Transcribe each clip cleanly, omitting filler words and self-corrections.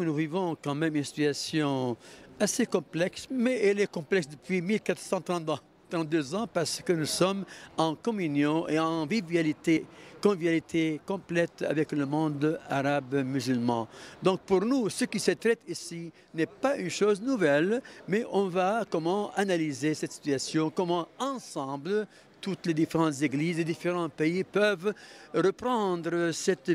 nous vivons quand même une situation assez complexe, mais elle est complexe depuis 1432 ans parce que nous sommes en communion et en convivialité complète avec le monde arabe musulman. Donc pour nous, ce qui se traite ici n'est pas une chose nouvelle, mais on va comment analyser cette situation, comment ensemble toutes les différentes églises, les différents pays peuvent reprendre cette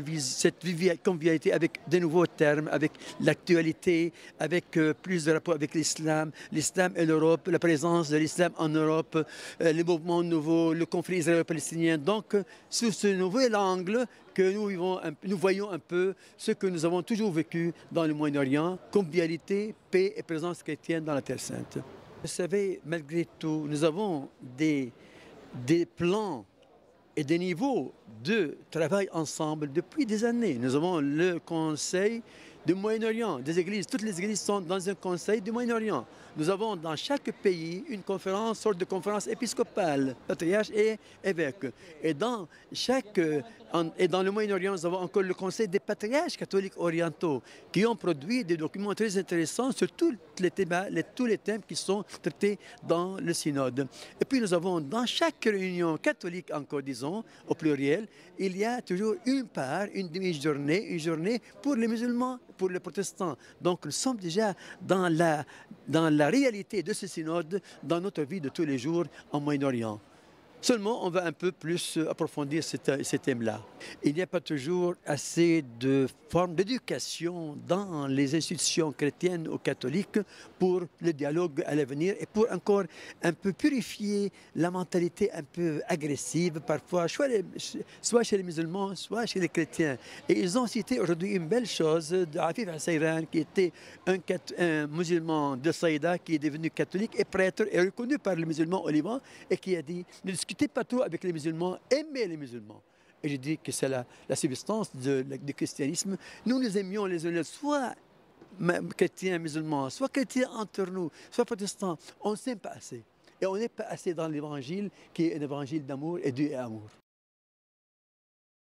convivialité avec de nouveaux termes, avec l'actualité, avec plus de rapport avec l'islam, l'islam et l'Europe, la présence de l'islam en Europe, les mouvements nouveaux, le conflit israélo-palestinien. Donc, sous ce nouvel angle que nous voyons un peu ce que nous avons toujours vécu dans le Moyen-Orient, convivialité, paix et présence chrétienne dans la Terre Sainte. Vous savez, malgré tout, nous avons des plans et des niveaux de travail ensemble depuis des années. Nous avons le Conseil du Moyen-Orient, des églises. Toutes les églises sont dans un Conseil du Moyen-Orient. Nous avons dans chaque pays une conférence, sorte de conférence épiscopale, patriarche et évêque. Et dans le Moyen-Orient, nous avons encore le Conseil des patriarches catholiques orientaux qui ont produit des documents très intéressants sur tous les thèmes qui sont traités dans le synode. Et puis nous avons dans chaque réunion catholique, encore disons, au pluriel, il y a toujours une part, une demi-journée, une journée pour les musulmans, pour les protestants. Donc nous sommes déjà dans la réalité de ce synode, dans notre vie de tous les jours en Moyen-Orient. Seulement, on va un peu plus approfondir ces thèmes-là. Il n'y a pas toujours assez de formes d'éducation dans les institutions chrétiennes ou catholiques pour le dialogue à l'avenir et pour encore un peu purifier la mentalité un peu agressive, parfois, soit chez les musulmans, soit chez les chrétiens. Et ils ont cité aujourd'hui une belle chose de Afif al-Sayran, qui était un musulman de Saïda, qui est devenu catholique et prêtre et reconnu par les musulmans au Liban, et qui a dit « Ne discutez pas trop avec les musulmans, aimez les musulmans ». Et je dis que c'est la substance du christianisme. Nous aimions les autres, soit chrétiens, musulmans, soit chrétiens entre nous, soit protestants. On ne s'aime pas assez. Et on n'est pas assez dans l'évangile qui est un évangile d'amour et Dieu est amour.